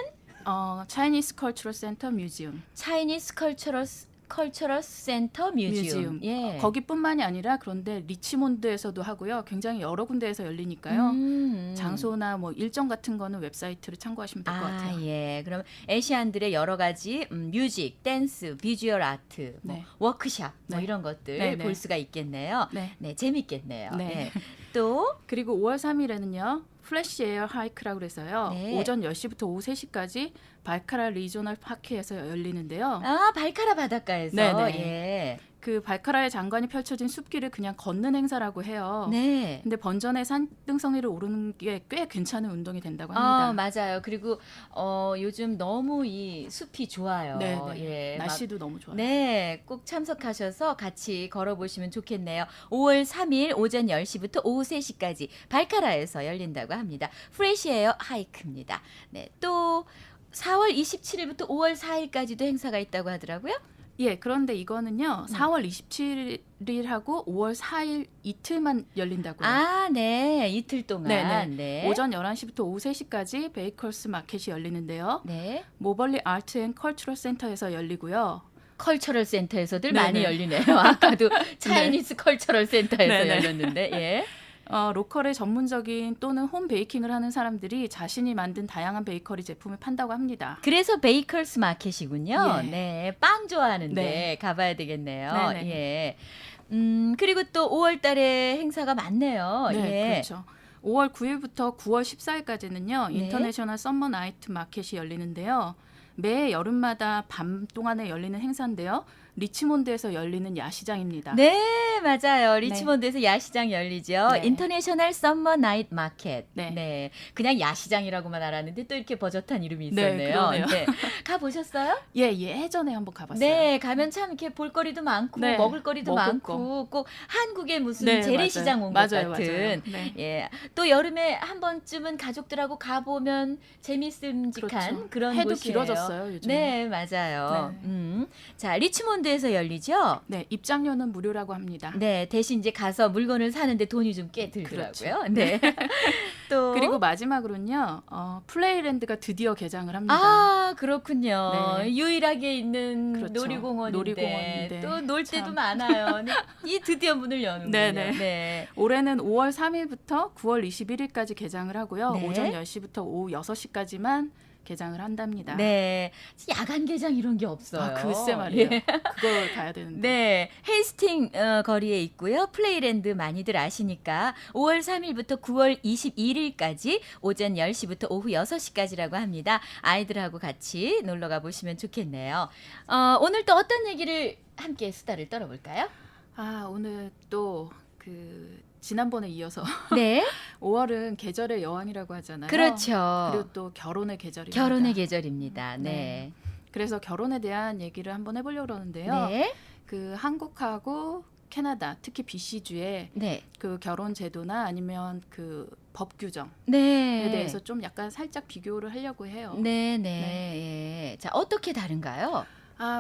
D: 차이니스 컬처럴 센터 뮤지엄.
A: 차이니스 컬처럴 센터 뮤지엄. 예.
D: 거기뿐만이 아니라 그런데 리치몬드에서도 하고요. 굉장히 여러 군데에서 열리니까요. 장소나 일정 같은 거는 웹사이트를 참고하시면 될 것 같아요.
A: 예. 그럼 에시안들의 여러 가지 뮤직, 댄스, 비주얼 아트,
D: 네.
A: 워크샵
D: 네.
A: 이런 것들
D: 네, 네.
A: 볼 수가 있겠네요.
D: 네.
A: 네, 재밌겠네요.
D: 네.
A: 네. 또
D: 그리고 5월 3일에는요. 플래시 에어 하이크라고 그래서요.
A: 네.
D: 오전 10시부터 오후 3시까지 발카라 리조널 파크에서 열리는데요.
A: 발카라 바닷가에서
D: 네네.
A: 예.
D: 그 발카라의 장관이 펼쳐진 숲길을 그냥 걷는 행사라고 해요.
A: 네.
D: 근데 번전의 산등성이를 오르는 게 꽤 괜찮은 운동이 된다고 합니다.
A: 맞아요. 그리고 요즘 너무 이 숲이 좋아요.
D: 네네.
A: 예.
D: 날씨도 너무 좋아요.
A: 네, 꼭 참석하셔서 같이 걸어보시면 좋겠네요. 5월 3일 오전 10시부터 오후 3시까지 발카라에서 열린다고 합니다. 프레시에어 하이크입니다. 네, 또 4월 27일부터 5월 4일까지도 행사가 있다고 하더라고요.
D: 예, 그런데 이거는요. 4월 27일하고 5월 4일 이틀만 열린다고요.
A: 아, 네. 이틀 동안.
D: 네네.
A: 네.
D: 오전 11시부터 오후 3시까지 베이커스 마켓이 열리는데요.
A: 네.
D: 모벌리 아트 앤 컬처럴 센터에서 열리고요.
A: 컬처럴 센터에서들
D: 네네.
A: 많이 열리네요. 아까도 차이니스 컬처럴 센터에서
D: 네네.
A: 열렸는데. 예.
D: 로컬의 전문적인 또는 홈 베이킹을 하는 사람들이 자신이 만든 다양한 베이커리 제품을 판다고 합니다.
A: 그래서 베이커스 마켓이군요.
D: 예.
A: 네. 빵 좋아하는데
D: 네.
A: 가봐야 되겠네요.
D: 네네.
A: 예. 그리고 또 5월 달에 행사가 많네요.
D: 네,
A: 예.
D: 그렇죠. 5월 9일부터 9월 14일까지는요.
A: 네.
D: 인터내셔널 썸머 나이트 마켓이 열리는데요. 매 여름마다 밤 동안에 열리는 행사인데요. 리치몬드에서 열리는 야시장입니다.
A: 네, 맞아요. 리치몬드에서 야시장 열리죠.
D: 네.
A: 인터내셔널 썸머 나이트 마켓.
D: 네.
A: 네. 그냥 야시장이라고만 알았는데 또 이렇게 버젓한 이름이
D: 네,
A: 있었네요.
D: 그러네요.
A: 가 보셨어요?
D: 예, 예전에 한번 가봤어요.
A: 네, 가면 참 이렇게 볼거리도 많고
D: 네,
A: 먹을거리도
D: 먹을
A: 많고 꼭 한국의 무슨
D: 네,
A: 재래시장 온 것
D: 맞아요,
A: 같은.
D: 맞아요. 네.
A: 예, 또 여름에 한 번쯤은 가족들하고 가보면 재밌음직한
D: 그렇죠.
A: 그런
D: 해도
A: 곳이에요.
D: 길어졌어요, 요즘.
A: 네, 맞아요.
D: 네.
A: 자, 리치몬드에서 열리죠?
D: 네, 입장료는 무료라고 합니다.
A: 네, 대신 이제 가서 물건을 사는데 돈이 좀 꽤 들더라고요.
D: 그렇죠.
A: 네. 또
D: 그리고 마지막으로는요, 플레이랜드가 드디어 개장을 합니다.
A: 아, 그렇군요.
D: 네.
A: 유일하게 있는
D: 그렇죠.
A: 놀이공원인데,
D: 놀이공원인데
A: 또 놀 때도
D: 참.
A: 많아요. 근데 이 드디어 문을 여는군요.
D: 네네.
A: 네.
D: 올해는 5월 3일부터 9월 21일까지 개장을 하고요.
A: 네.
D: 오전 10시부터 오후 6시까지만 개장을 한답니다.
A: 네. 야간 개장 이런 게 없어요.
D: 아, 글쎄 말이에요.
A: 예.
D: 그걸 가야 되는데.
A: 네, 헤이스팅 거리에 있고요. 플레이랜드 많이들 아시니까 5월 3일부터 9월 21일까지 오전 10시부터 오후 6시까지라고 합니다. 아이들하고 같이 놀러 가보시면 좋겠네요. 오늘 또 어떤 얘기를 함께 수다를 떨어볼까요?
D: 오늘 또 지난번에 이어서
A: 네,
D: 5월은 계절의 여왕이라고 하잖아요.
A: 그렇죠.
D: 그리고 또 결혼의 계절입니다.
A: 결혼의 계절입니다. 네.
D: 그래서 결혼에 대한 얘기를 한번 해보려고 그러는데요.
A: 네.
D: 한국하고 캐나다, 특히 BC주의
A: 네.
D: 그 결혼 제도나 아니면 그 법 규정에
A: 네.
D: 대해서 좀 약간 살짝 비교를 하려고 해요.
A: 네, 네. 자, 어떻게 다른가요?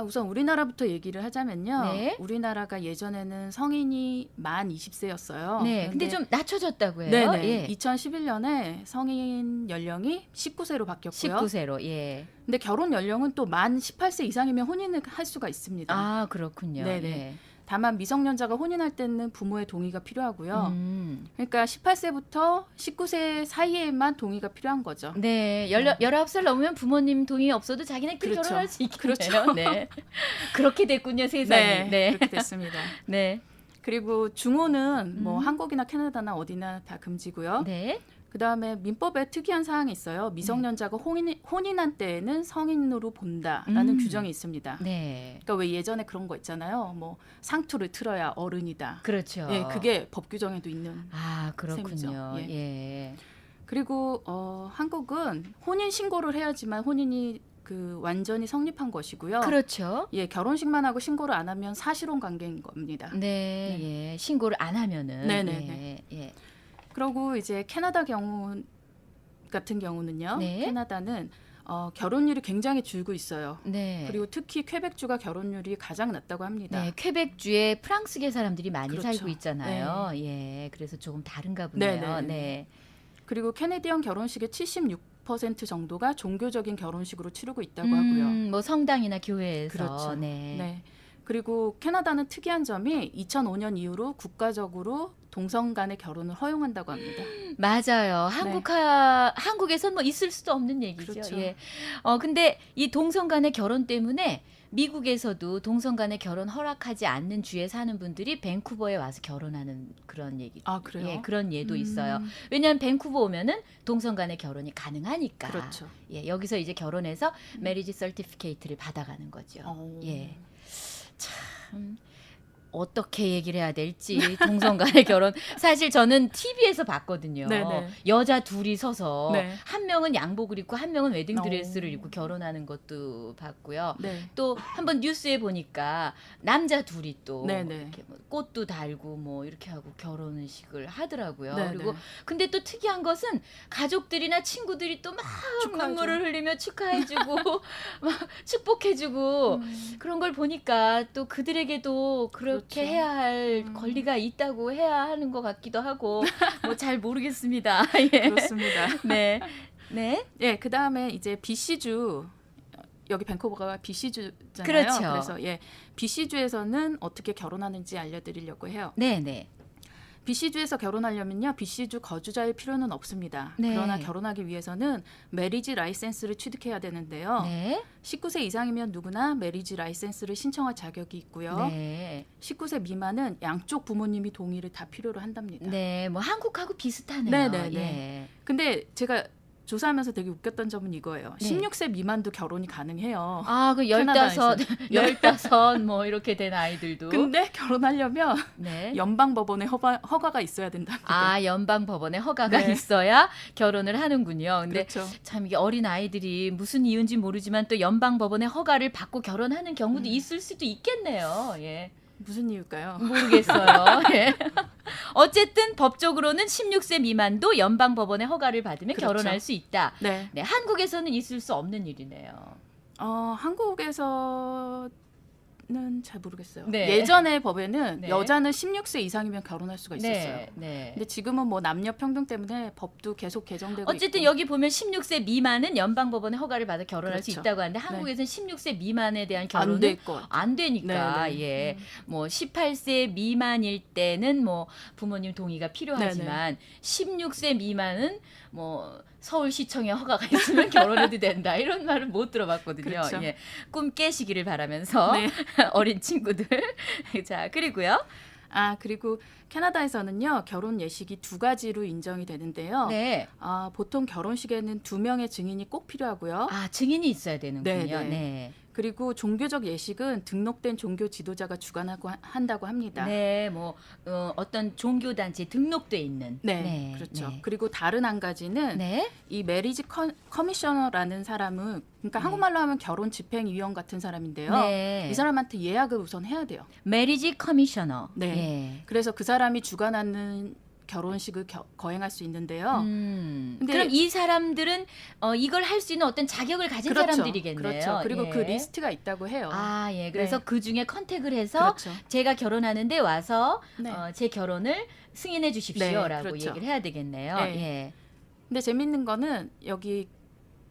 D: 우선 우리나라부터 얘기를 하자면요.
A: 네.
D: 우리나라가 예전에는 성인이 만 20세였어요.
A: 네. 근데 좀 낮춰졌다고 해요.
D: 네네.
A: 예.
D: 2011년에 성인 연령이 19세로 바뀌었고요.
A: 19세로. 예.
D: 근데 결혼 연령은 또 만 18세 이상이면 혼인을 할 수가 있습니다.
A: 아, 그렇군요.
D: 네네.
A: 예.
D: 다만 미성년자가 혼인할 때는 부모의 동의가 필요하고요. 그러니까 18세부터 19세 사이에만 동의가 필요한 거죠.
A: 네, 19살 넘으면 부모님 동의 없어도 자기네끼리
D: 그렇죠.
A: 결혼할 수 있겠네요.
D: 그렇죠.
A: 네. 그렇게 됐군요, 세상이.
D: 네,
A: 네.
D: 그렇게 됐습니다.
A: 네.
D: 그리고 중혼은 뭐
A: 음.
D: 한국이나 캐나다나 어디나 다 금지고요.
A: 네.
D: 그다음에 민법에 특이한 사항이 있어요. 미성년자가 혼인한 때에는 성인으로 본다라는 규정이 있습니다.
A: 네.
D: 그러니까 왜 예전에 그런 거 있잖아요. 뭐 상투를 틀어야 어른이다.
A: 그렇죠.
D: 예, 그게 법 규정에도 있는.
A: 아, 그렇군요.
D: 셈이죠.
A: 예.
D: 그리고 한국은 혼인 신고를 해야지만 혼인이 완전히 성립한 것이고요.
A: 그렇죠.
D: 예, 결혼식만 하고 신고를 안 하면 사실혼 관계인 겁니다.
A: 네, 예. 신고를 안 하면은
D: 네네네.
A: 예.
D: 그리고 이제 캐나다 경우 같은 경우는요.
A: 네.
D: 캐나다는 결혼율이 굉장히 줄고 있어요.
A: 네.
D: 그리고 특히 퀘벡주가 결혼율이 가장 낮다고 합니다.
A: 네, 퀘벡주에 프랑스계 사람들이 많이
D: 그렇죠.
A: 살고 있잖아요. 예. 그래서 조금 다른가 보네요.
D: 네네네.
A: 네.
D: 그리고 캐네디언 결혼식의 76% 정도가 종교적인 결혼식으로 치르고 있다고 하고요.
A: 뭐 성당이나 교회에서
D: 그렇죠.
A: 네.
D: 네. 그리고 캐나다는 특이한 점이 2005년 이후로 국가적으로 동성 간의 결혼을 허용한다고 합니다.
A: 맞아요. 한국에선 뭐 있을 수도 없는 얘기죠.
D: 그렇죠.
A: 예. 근데 이 동성 간의 결혼 때문에 미국에서도 동성 간의 결혼 허락하지 않는 주에 사는 분들이 밴쿠버에 와서 결혼하는 그런 얘기.
D: 아, 그래요?
A: 예, 그런 예도 있어요. 왜냐하면 밴쿠버 오면은 동성 간의 결혼이 가능하니까.
D: 그렇죠.
A: 예, 여기서 이제 결혼해서 메리지 서티피케이트를 받아가는 거죠.
D: 어.
A: 예. 참 어떻게 얘기를 해야 될지 동성 간의 결혼 사실 저는 TV에서 봤거든요.
D: 네네.
A: 여자 둘이 서서
D: 네.
A: 한 명은 양복을 입고 한 명은 웨딩 드레스를 입고 결혼하는 것도 봤고요.
D: 네.
A: 또 한번 뉴스에 보니까 남자 둘이 또
D: 네네.
A: 이렇게 뭐 꽃도 달고 뭐 이렇게 하고 결혼식을 하더라고요.
D: 네네.
A: 그리고 근데 또 특이한 것은 가족들이나 친구들이 또 막
D: 축하하죠.
A: 눈물을 흘리며 축하해주고 막 축복해주고 그런 걸 보니까 또 그들에게도 그렇게
D: 그렇죠.
A: 해야 할 권리가 있다고 해야 하는 것 같기도 하고 뭐 잘 모르겠습니다. 예.
D: 그렇습니다.
A: 네. 네.
D: 예, 그 다음에 이제 BC주 여기 밴쿠버가 BC주잖아요.
A: 그렇죠.
D: 그래서 예, BC주에서는 어떻게 결혼하는지 알려드리려고 해요.
A: 네, 네.
D: BC주에서 결혼하려면요, BC주 거주자일 필요는 없습니다.
A: 네.
D: 그러나 결혼하기 위해서는 메리지 라이센스를 취득해야 되는데요.
A: 네.
D: 19세 이상이면 누구나 메리지 라이센스를 신청할 자격이 있고요.
A: 네.
D: 19세 미만은 양쪽 부모님이 동의를 다 필요로 한답니다.
A: 네. 뭐 한국하고 비슷하네요.
D: 네, 네, 네.
A: 예.
D: 근데 제가 조사하면서 되게 웃겼던 점은 이거예요.
A: 네.
D: 16세 미만도 결혼이 가능해요.
A: 아, 그 15,
D: 캐나다에서.
A: 15 뭐 이렇게 된 아이들도
D: 근데 결혼하려면
A: 네.
D: 연방 법원에 허가가 있어야 된답니다.
A: 아, 연방 법원에 허가가
D: 네.
A: 있어야 결혼을 하는군요. 근데
D: 그렇죠.
A: 참 이게 어린 아이들이 무슨 이유인지 모르지만 또 연방 법원의 허가를 받고 결혼하는 경우도 있을 수도 있겠네요. 예.
D: 무슨 이유일까요?
A: 모르겠어요. 예. 어쨌든 법적으로는 16세 미만도 연방 법원의 허가를 받으면
D: 그렇죠.
A: 결혼할 수 있다.
D: 네.
A: 네, 한국에서는 있을 수 없는 일이네요.
D: 한국에서는 잘 모르겠어요.
A: 네.
D: 예전의 법에는
A: 네.
D: 여자는 16세 이상이면 결혼할 수가 있었어요.
A: 네, 네.
D: 근데 지금은 뭐 남녀 평등 때문에 법도 계속 개정되고
A: 어쨌든
D: 있고.
A: 여기 보면 16세 미만은 연방 법원의 허가를 받아 결혼할 수
D: 그렇죠.
A: 있다고 하는데 한국에서는 16세 미만에 대한 결혼은
D: 안 될 것.
A: 안 되니까
D: 네, 네.
A: 예. 뭐 18세 미만일 때는 뭐 부모님 동의가 필요하지만 16세 미만은 뭐 서울시청에 허가가 있으면 결혼해도 된다 이런 말은 못 들어봤거든요.
D: 그렇죠.
A: 예. 꿈 깨시기를 바라면서
D: 네.
A: 어린 친구들 자 그리고요.
D: 그리고 캐나다에서는요, 결혼 예식이 두 가지로 인정이 되는데요.
A: 네.
D: 보통 결혼식에는 2명의 증인이 꼭 필요하고요.
A: 아 증인이 있어야 되는군요.
D: 네, 네.
A: 네.
D: 그리고 종교적 예식은 등록된 종교 지도자가 주관하고 한다고 합니다.
A: 네, 뭐 어떤 종교 단체에 등록돼 있는.
D: 네, 그렇죠.
A: 네.
D: 그리고 다른 한 가지는
A: 네.
D: 이 메리지 커미셔너라는 사람은, 그러니까 한국말로 하면 결혼 집행위원 같은 사람인데요.
A: 네.
D: 이 사람한테 예약을 우선 해야 돼요.
A: 메리지 커미셔너.
D: 네.
A: 예.
D: 그래서 그 사람이 주관하는 결혼식을 거행할 수 있는데요. 근데
A: 그럼 이 사람들은 이걸 할 수 있는 어떤 자격을 가진
D: 그렇죠.
A: 사람들이겠네요.
D: 그렇죠. 그리고
A: 예.
D: 그 리스트가 있다고 해요.
A: 아, 예. 그래서
D: 네.
A: 그 중에 컨택을 해서
D: 그렇죠.
A: 제가 결혼하는데 와서
D: 네.
A: 제 결혼을 승인해 주십시오라고
D: 네, 그렇죠.
A: 얘기를 해야 되겠네요.
D: 네.
A: 예.
D: 근데 재밌는 거는 여기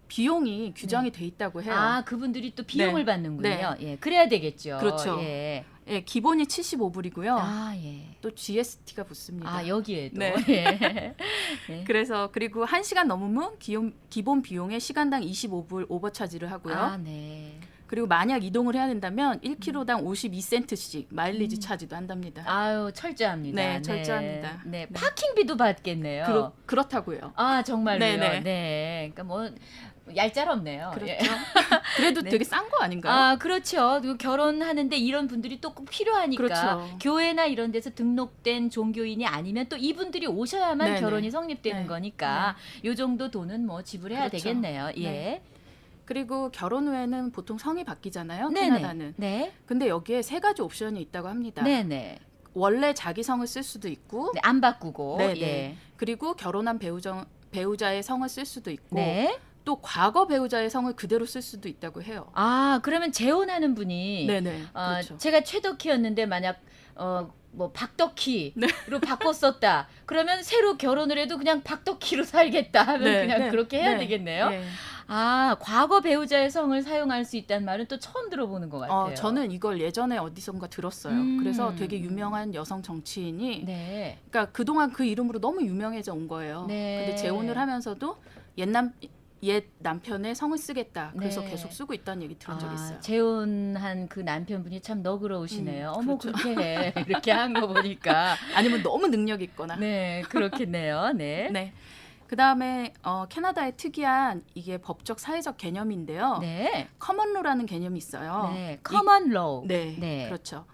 D: 비용이 규정이 돼 있다고 해요.
A: 아, 그분들이 또 비용을
D: 네.
A: 받는군요. 예. 그래야 되겠죠.
D: 그렇죠.
A: 예.
D: 예, 기본이 75불이고요.
A: 아, 예.
D: 또 GST가 붙습니다.
A: 아, 여기에도.
D: 네.
A: 예. 네.
D: 그래서 그리고 1시간 넘으면 기본 비용에 시간당 25불 오버차지를 하고요.
A: 아, 네.
D: 그리고 만약 이동을 해야 된다면 1km당 52센트씩 마일리지 차지도 한답니다.
A: 아유, 철저합니다.
D: 네, 철저합니다.
A: 네.
D: 네.
A: 파킹비도 받겠네요.
D: 그렇다고요.
A: 아, 정말로요.
D: 네네.
A: 네. 그러니까 뭐 얄짤없네요.
D: 그렇죠.
A: 예.
D: 그래도
A: 네.
D: 되게 싼 거 아닌가요?
A: 아, 그렇죠. 그리고 결혼하는데 이런 분들이 또 꼭 필요하니까
D: 그렇죠.
A: 교회나 이런 데서 등록된 종교인이 아니면 또 이분들이 오셔야만
D: 네네.
A: 결혼이 성립되는
D: 네.
A: 거니까 요 정도 돈은 뭐 지불해야
D: 그렇죠.
A: 되겠네요. 예.
D: 네. 그리고 결혼 후에는 보통 성이 바뀌잖아요.
A: 네네.
D: 캐나다는.
A: 네.
D: 근데 여기에 3가지 옵션이 있다고 합니다.
A: 네네.
D: 원래 자기 성을 쓸 수도 있고,
A: 네, 안 바꾸고.
D: 네네.
A: 예.
D: 그리고 결혼한 배우자의 성을 쓸 수도 있고,
A: 네.
D: 또 과거 배우자의 성을 그대로 쓸 수도 있다고 해요.
A: 아, 그러면 재혼하는 분이
D: 네네. 그렇죠.
A: 제가 최덕희였는데 만약 뭐 박덕희로 바꿨었다. 그러면 새로 결혼을 해도 그냥 박덕희로 살겠다 하면
D: 네,
A: 그냥
D: 네,
A: 그렇게 해야
D: 네,
A: 되겠네요.
D: 네.
A: 아, 과거 배우자의 성을 사용할 수 있다는 말은 또 처음 들어보는 것 같아요.
D: 저는 이걸 예전에 어디선가 들었어요.
A: 음.
D: 그래서 되게 유명한 여성 정치인이,
A: 네.
D: 그러니까 그동안 그 이름으로 너무 유명해져 온 거예요.
A: 네.
D: 근데 재혼을 하면서도 옛 남편의 성을 쓰겠다. 그래서
A: 네.
D: 계속 쓰고 있다는 얘기 들은 적이 있어요.
A: 재혼한 그 남편분이 참 너그러우시네요. 어머,
D: 그렇죠.
A: 그렇게 해. 이렇게 한 거 보니까.
D: 아니면 너무 능력 있거나.
A: 네, 그렇겠네요. 네.
D: 네. 그다음에 캐나다의 특이한 이게 법적 사회적 개념인데요.
A: 네.
D: 커먼로라는 개념이 있어요.
A: 네. 커먼 로우.
D: 네,
A: 네.
D: 그렇죠.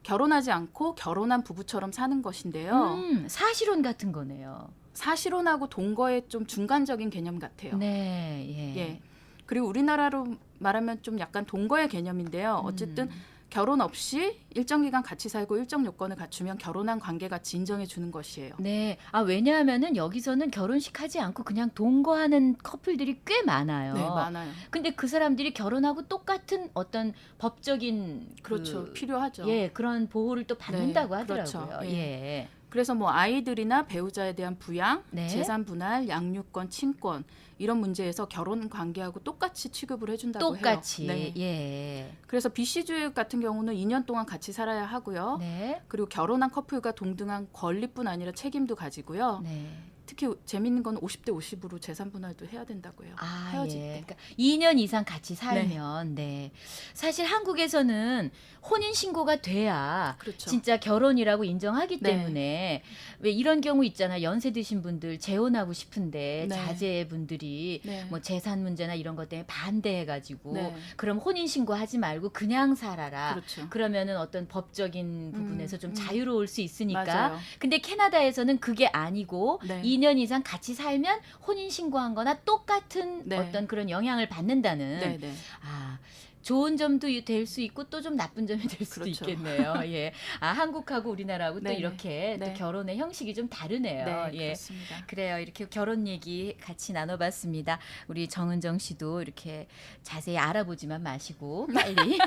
D: 결혼하지 않고 결혼한 부부처럼 사는 것인데요.
A: 사실혼 같은 거네요.
D: 사실혼하고 동거의 좀 중간적인 개념 같아요.
A: 네, 예.
D: 예. 그리고 우리나라로 말하면 좀 약간 동거의 개념인데요. 어쨌든 결혼 없이 일정 기간 같이 살고 일정 요건을 갖추면 결혼한 관계같이 인정해 주는 것이에요.
A: 네. 아, 왜냐하면은 여기서는 결혼식 하지 않고 그냥 동거하는 커플들이 꽤 많아요.
D: 네, 많아요.
A: 근데 그 사람들이 결혼하고 똑같은 어떤 법적인
D: 그렇죠. 필요하죠.
A: 예, 그런 보호를 또 받는다고
D: 네,
A: 하더라고요.
D: 그렇죠.
A: 예.
D: 그래서 뭐 아이들이나 배우자에 대한 부양,
A: 네.
D: 재산 분할, 양육권, 친권 이런 문제에서 결혼 관계하고 똑같이 취급을 해준다고
A: 똑같이.
D: 해요. 네.
A: 예.
D: 그래서 BC주의 같은 경우는 2년 동안 같이 살아야 하고요.
A: 네.
D: 그리고 결혼한 커플과 동등한 권리뿐 아니라 책임도 가지고요.
A: 네.
D: 특히 재밌는 건 50대 50으로 재산 분할도 해야 된다고요.
A: 아,
D: 헤어질
A: 예.
D: 때.
A: 그러니까 2년 이상 같이 살면 네. 사실 한국에서는 혼인 신고가 돼야
D: 그렇죠.
A: 진짜 결혼이라고 인정하기
D: 네.
A: 때문에 왜 이런 경우 있잖아. 연세 드신 분들 재혼하고 싶은데
D: 네.
A: 자제분들이
D: 네.
A: 뭐 재산 문제나 이런 것 때문에 반대해가지고
D: 네.
A: 그럼 혼인 신고하지 말고 그냥 살아라.
D: 그렇죠.
A: 그러면은 어떤 법적인 부분에서 좀 자유로울 수 있으니까.
D: 맞아요.
A: 근데 캐나다에서는 그게 아니고
D: 네.
A: 2년 이상 같이 살면 혼인 신고한 거나 똑같은
D: 네.
A: 어떤 그런 영향을 받는다는
D: 네, 네.
A: 아, 좋은 점도 될 수 있고 또 좀 나쁜 점이 될 수도
D: 그렇죠.
A: 있겠네요. 예. 아, 한국하고 우리나라하고 또
D: 네,
A: 이렇게
D: 네.
A: 또 결혼의 형식이 좀 다르네요.
D: 네,
A: 예.
D: 그렇습니다.
A: 그래요. 이렇게 결혼 얘기 같이 나눠봤습니다. 우리 정은정 씨도 이렇게 자세히 알아보지만 마시고 빨리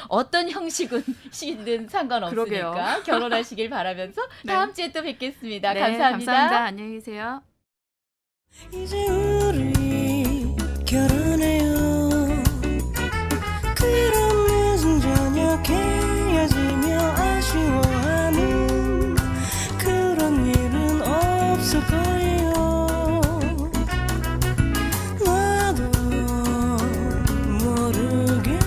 A: 어떤 형식은 시든 상관없으니까
D: 그러게요.
A: 결혼하시길 바라면서
D: 네.
A: 다음 주에 또 뵙겠습니다.
D: 네,
A: 감사합니다.
D: 감사합니다. 안녕히 계세요.
E: 이제 우리 결혼해요. 그런 늦은 저녁 헤어지며 아쉬워하는 그런 일은 없을 거예요. 나도 모르게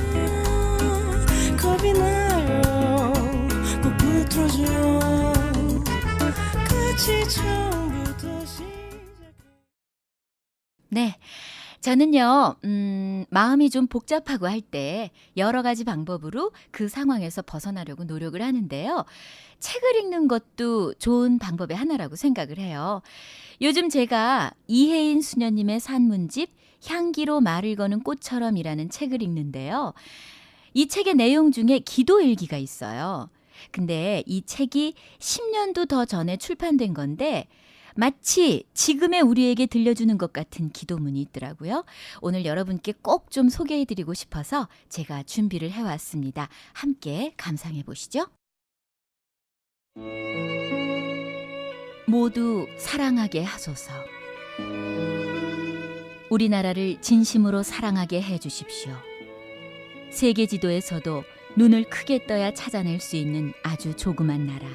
E: 겁이 나요. 꼭 붙들어줘. 같이 처음부터 시작.
A: 네. 저는요, 마음이 좀 복잡하고 할 때 여러 가지 방법으로 그 상황에서 벗어나려고 노력을 하는데요. 책을 읽는 것도 좋은 방법의 하나라고 생각을 해요. 요즘 제가 이혜인 수녀님의 산문집 향기로 말을 거는 꽃처럼이라는 책을 읽는데요. 이 책의 내용 중에 기도 일기가 있어요. 근데 이 책이 10년도 더 전에 출판된 건데 마치 지금의 우리에게 들려주는 것 같은 기도문이 있더라고요. 오늘 여러분께 꼭 좀 소개해드리고 싶어서 제가 준비를 해왔습니다. 함께 감상해 보시죠. 모두 사랑하게 하소서. 우리나라를 진심으로 사랑하게 해주십시오. 세계 지도에서도 눈을 크게 떠야 찾아낼 수 있는 아주 조그만 나라.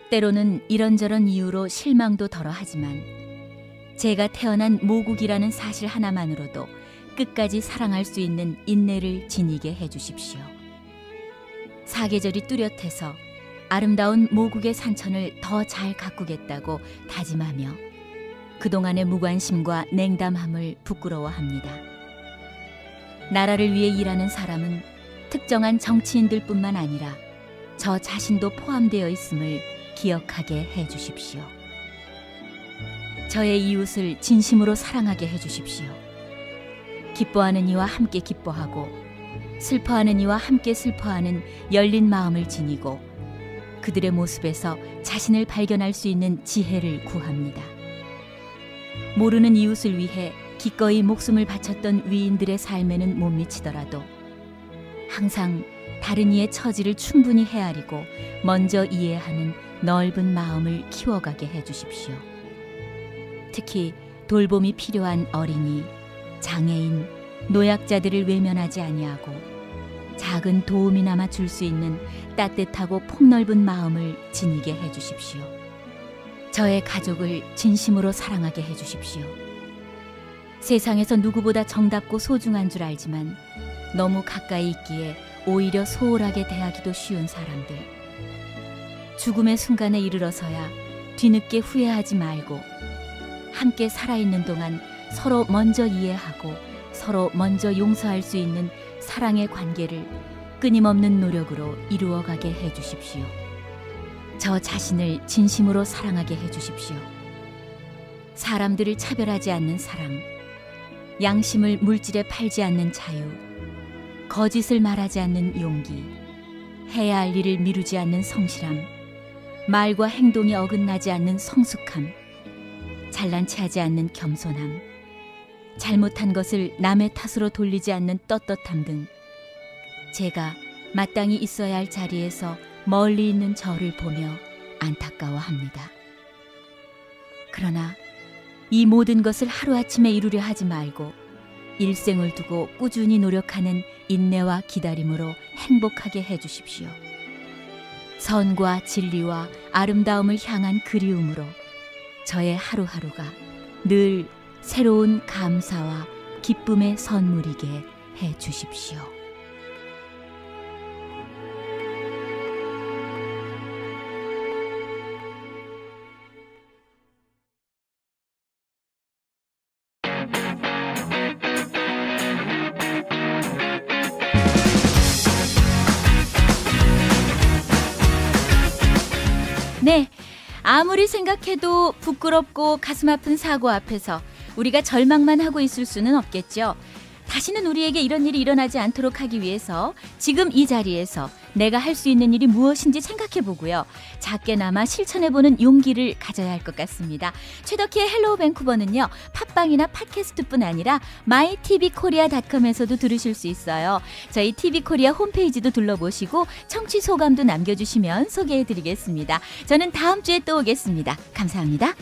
A: 때로는 이런저런 이유로 실망도 덜어하지만 제가 태어난 모국이라는 사실 하나만으로도 끝까지 사랑할 수 있는 인내를 지니게 해주십시오. 사계절이 뚜렷해서 아름다운 모국의 산천을 더 잘 가꾸겠다고 다짐하며 그동안의 무관심과 냉담함을 부끄러워합니다. 나라를 위해 일하는 사람은 특정한 정치인들뿐만 아니라 저 자신도 포함되어 있음을 기억하게 해주십시오. 저의 이웃을 진심으로 사랑하게 해주십시오. 기뻐하는 이와 함께 기뻐하고 슬퍼하는 이와 함께 슬퍼하는 열린 마음을 지니고 그들의 모습에서 자신을 발견할 수 있는 지혜를 구합니다. 모르는 이웃을 위해 기꺼이 목숨을 바쳤던 위인들의 삶에는 못 미치더라도 항상 다른 이의 처지를 충분히 헤아리고 먼저 이해하는 넓은 마음을 키워가게 해주십시오. 특히 돌봄이 필요한 어린이, 장애인, 노약자들을 외면하지 아니하고 작은 도움이나마 줄 수 있는 따뜻하고 폭넓은 마음을 지니게 해주십시오. 저의 가족을 진심으로 사랑하게 해주십시오. 세상에서 누구보다 정답고 소중한 줄 알지만 너무 가까이 있기에 오히려 소홀하게 대하기도 쉬운 사람들. 죽음의 순간에 이르러서야 뒤늦게 후회하지 말고 함께 살아있는 동안 서로 먼저 이해하고 서로 먼저 용서할 수 있는 사랑의 관계를 끊임없는 노력으로 이루어가게 해주십시오. 저 자신을 진심으로 사랑하게 해주십시오. 사람들을 차별하지 않는 사랑, 양심을 물질에 팔지 않는 자유, 거짓을 말하지 않는 용기, 해야 할 일을 미루지 않는 성실함, 말과 행동이 어긋나지 않는 성숙함, 잘난 체하지 않는 겸손함, 잘못한 것을 남의 탓으로 돌리지 않는 떳떳함 등 제가 마땅히 있어야 할 자리에서 멀리 있는 저를 보며 안타까워합니다. 그러나 이 모든 것을 하루아침에 이루려 하지 말고 일생을 두고 꾸준히 노력하는 인내와 기다림으로 행복하게 해주십시오. 선과 진리와 아름다움을 향한 그리움으로 저의 하루하루가 늘 새로운 감사와 기쁨의 선물이게 해주십시오. 네, 아무리 생각해도 부끄럽고 가슴 아픈 사고 앞에서 우리가 절망만 하고 있을 수는 없겠죠. 다시는 우리에게 이런 일이 일어나지 않도록 하기 위해서 지금 이 자리에서 내가 할 수 있는 일이 무엇인지 생각해보고요. 작게나마 실천해보는 용기를 가져야 할 것 같습니다. 최덕희의 헬로우 밴쿠버는요. 팟빵이나 팟캐스트뿐 아니라 mytvkorea.com에서도 들으실 수 있어요. 저희 tv코리아 홈페이지도 둘러보시고 청취 소감도 남겨주시면 소개해드리겠습니다. 저는 다음 주에 또 오겠습니다. 감사합니다.